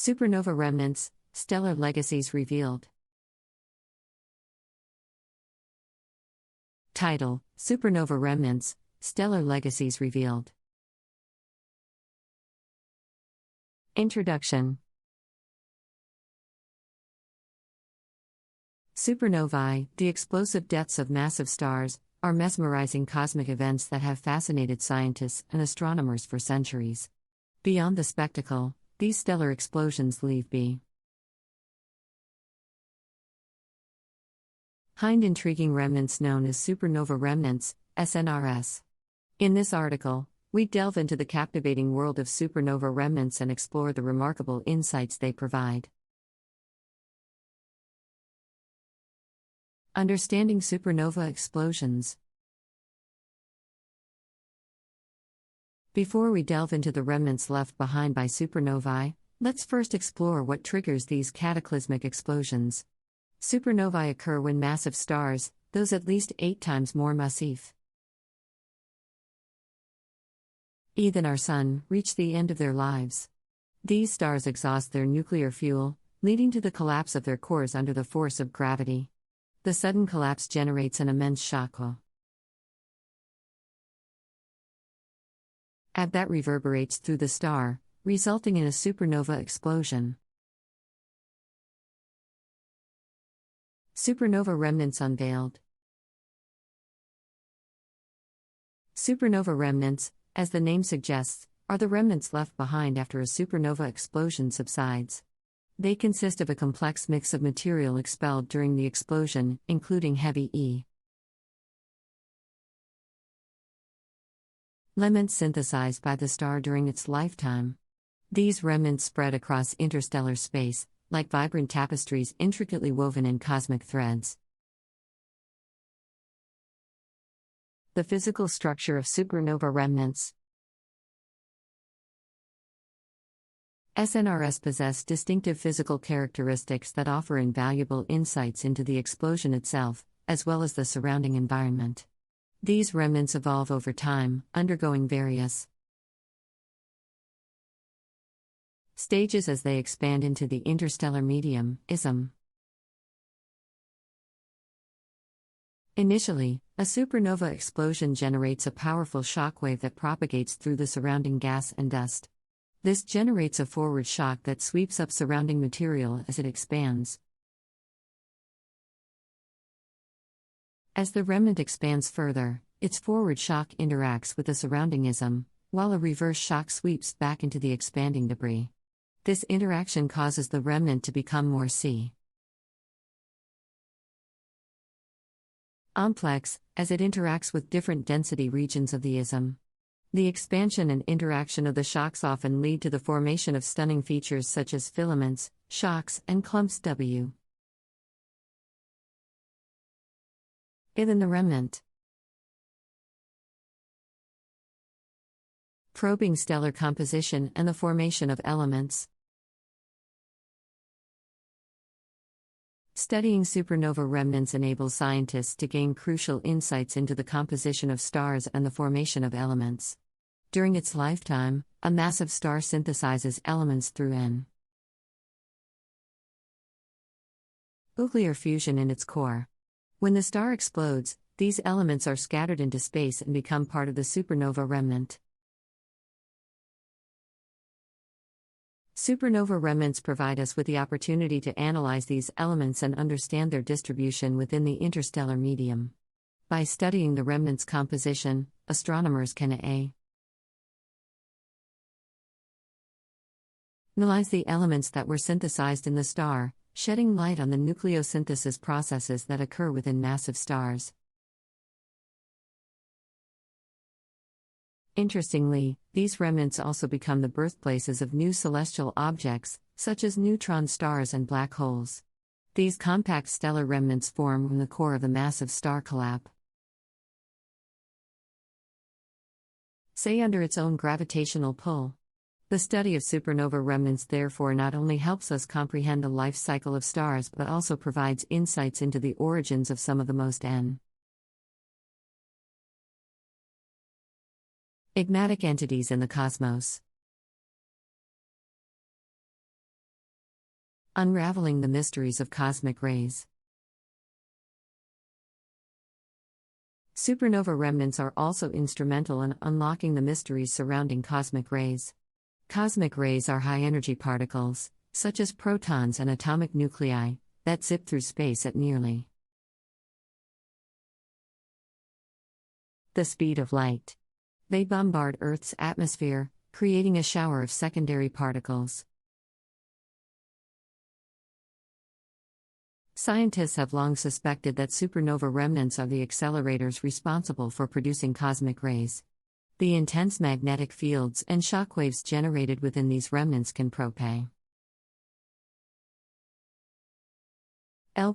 Supernova Remnants, Stellar Legacies Revealed. Title: Supernova Remnants, Stellar Legacies Revealed. Introduction. Supernovae, the explosive deaths of massive stars, are mesmerizing cosmic events that have fascinated scientists and astronomers for centuries. Beyond the spectacle, these stellar explosions leave behind intriguing remnants known as supernova remnants, SNRS. In this article, we delve into the captivating world of supernova remnants and explore the remarkable insights they provide. Understanding supernova explosions. Before we delve into the remnants left behind by supernovae, let's first explore what triggers these cataclysmic explosions. Supernovae occur when massive stars, those at least 8 times more massive than our Sun, reach the end of their lives. These stars exhaust their nuclear fuel, leading to the collapse of their cores under the force of gravity. The sudden collapse generates an immense shock wave that reverberates through the star, resulting in a supernova explosion. Supernova remnants unveiled. Supernova remnants, as the name suggests, are the remnants left behind after a supernova explosion subsides. They consist of a complex mix of material expelled during the explosion, including elements synthesized by the star during its lifetime. These remnants spread across interstellar space, like vibrant tapestries intricately woven in cosmic threads. The physical structure of supernova remnants. SNRS possess distinctive physical characteristics that offer invaluable insights into the explosion itself, as well as the surrounding environment. These remnants evolve over time, undergoing various stages as they expand into the interstellar medium, ISM. Initially, a supernova explosion generates a powerful shockwave that propagates through the surrounding gas and dust. This generates a forward shock that sweeps up surrounding material as it expands. As the remnant expands further, its forward shock interacts with the surrounding ISM, while a reverse shock sweeps back into the expanding debris. This interaction causes the remnant to become more complex, as it interacts with different density regions of the ISM. The expansion and interaction of the shocks often lead to the formation of stunning features such as filaments, shocks, and clumps within the remnant. Probing stellar composition and the formation of elements. Studying supernova remnants enables scientists to gain crucial insights into the composition of stars and the formation of elements. During its lifetime, a massive star synthesizes elements through nuclear fusion in its core. When the star explodes, these elements are scattered into space and become part of the supernova remnant. Supernova remnants provide us with the opportunity to analyze these elements and understand their distribution within the interstellar medium. By studying the remnant's composition, astronomers can analyze the elements that were synthesized in the star, shedding light on the nucleosynthesis processes that occur within massive stars. Interestingly, these remnants also become the birthplaces of new celestial objects, such as neutron stars and black holes. These compact stellar remnants form when the core of a massive star collapses under its own gravitational pull. The study of supernova remnants therefore not only helps us comprehend the life cycle of stars but also provides insights into the origins of some of the most enigmatic entities in the cosmos. Unraveling the mysteries of cosmic rays. Supernova remnants are also instrumental in unlocking the mysteries surrounding cosmic rays. Cosmic rays are high-energy particles, such as protons and atomic nuclei, that zip through space at nearly the speed of light. They bombard Earth's atmosphere, creating a shower of secondary particles. Scientists have long suspected that supernova remnants are the accelerators responsible for producing cosmic rays. The intense magnetic fields and shockwaves generated within these remnants can propel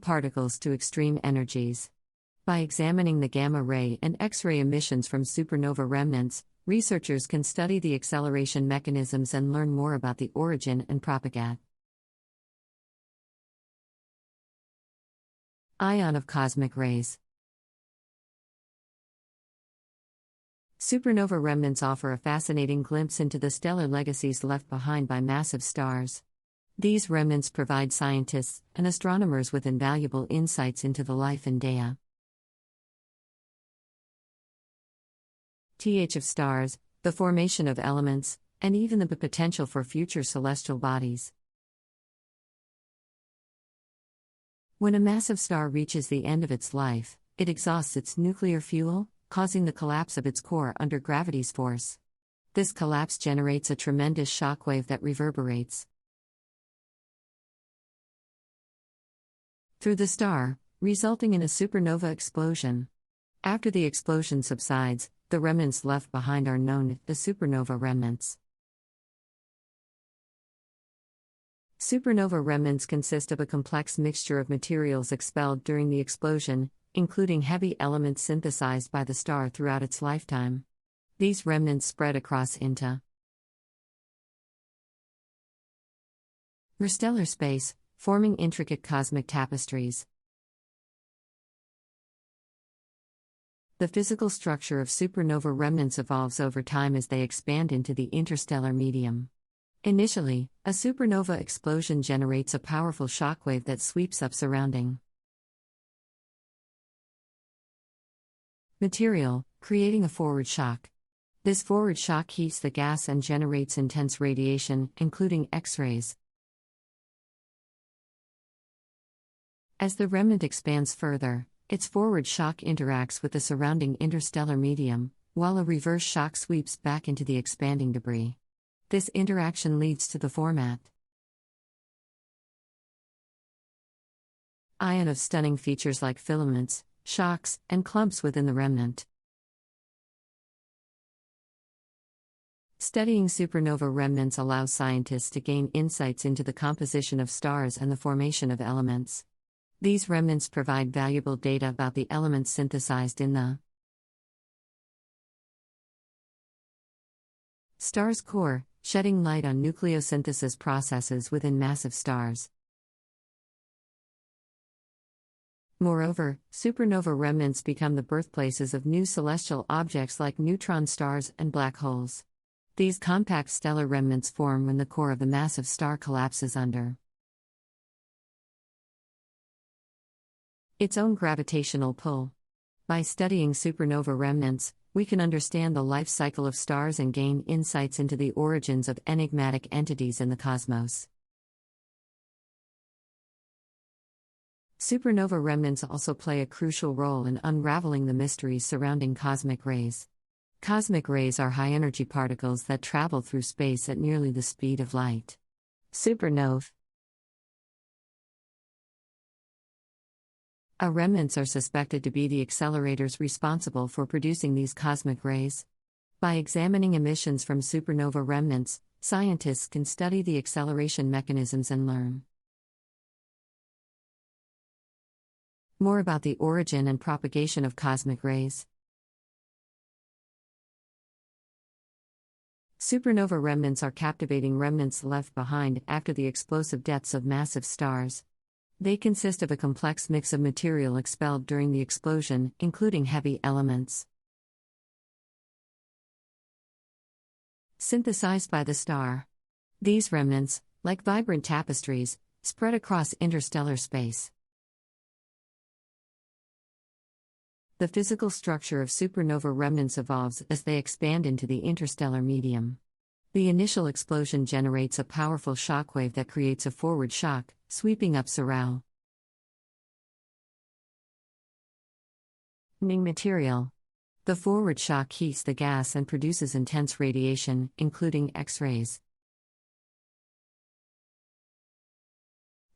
particles to extreme energies. By examining the gamma ray and X-ray emissions from supernova remnants, researchers can study the acceleration mechanisms and learn more about the origin and propagate ion of cosmic rays. Supernova remnants offer a fascinating glimpse into the stellar legacies left behind by massive stars. These remnants provide scientists and astronomers with invaluable insights into the life and data of stars, the formation of elements, and even the potential for future celestial bodies. When a massive star reaches the end of its life, it exhausts its nuclear fuel, causing the collapse of its core under gravity's force. This collapse generates a tremendous shockwave that reverberates through the star, resulting in a supernova explosion. After the explosion subsides, the remnants left behind are known as the supernova remnants. Supernova remnants consist of a complex mixture of materials expelled during the explosion, including heavy elements synthesized by the star throughout its lifetime. These remnants spread across interstellar space, forming intricate cosmic tapestries. The physical structure of supernova remnants evolves over time as they expand into the interstellar medium. Initially, a supernova explosion generates a powerful shockwave that sweeps up surrounding material, creating a forward shock. This forward shock heats the gas and generates intense radiation, including X-rays. As the remnant expands further, its forward shock interacts with the surrounding interstellar medium, while a reverse shock sweeps back into the expanding debris. This interaction leads to the formation ion of stunning features like filaments, shocks, and clumps within the remnant. Studying supernova remnants allows scientists to gain insights into the composition of stars and the formation of elements. These remnants provide valuable data about the elements synthesized in the star's core, shedding light on nucleosynthesis processes within massive stars. Moreover, supernova remnants become the birthplaces of new celestial objects like neutron stars and black holes. These compact stellar remnants form when the core of the massive star collapses under its own gravitational pull. By studying supernova remnants, we can understand the life cycle of stars and gain insights into the origins of enigmatic entities in the cosmos. Supernova remnants also play a crucial role in unraveling the mysteries surrounding cosmic rays. Cosmic rays are high-energy particles that travel through space at nearly the speed of light. Supernova remnants are suspected to be the accelerators responsible for producing these cosmic rays. By examining emissions from supernova remnants, scientists can study the acceleration mechanisms and learn more about the origin and propagation of cosmic rays. Supernova remnants are captivating remnants left behind after the explosive deaths of massive stars. They consist of a complex mix of material expelled during the explosion, including heavy elements synthesized by the star. These remnants, like vibrant tapestries, spread across interstellar space. The physical structure of supernova remnants evolves as they expand into the interstellar medium. The initial explosion generates a powerful shockwave that creates a forward shock, sweeping up surround. Material. The forward shock heats the gas and produces intense radiation, including X-rays.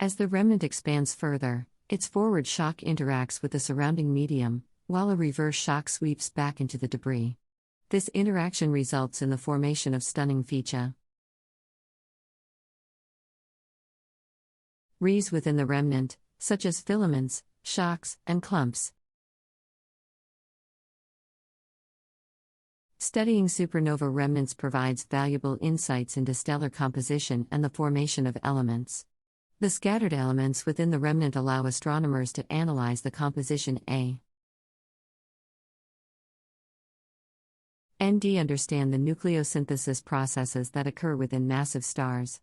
As the remnant expands further, its forward shock interacts with the surrounding medium, while a reverse shock sweeps back into the debris. This interaction results in the formation of stunning feature. Rays within the remnant, such as filaments, shocks, and clumps. Studying supernova remnants provides valuable insights into stellar composition and the formation of elements. The scattered elements within the remnant allow astronomers to analyze the composition and understand the nucleosynthesis processes that occur within massive stars.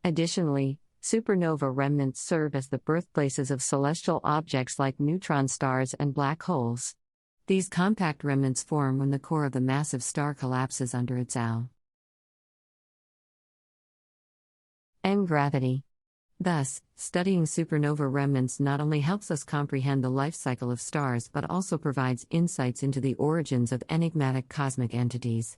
Additionally, supernova remnants serve as the birthplaces of celestial objects like neutron stars and black holes. These compact remnants form when the core of the massive star collapses under its ow. Gravity. Thus, studying supernova remnants not only helps us comprehend the life cycle of stars but also provides insights into the origins of enigmatic cosmic entities.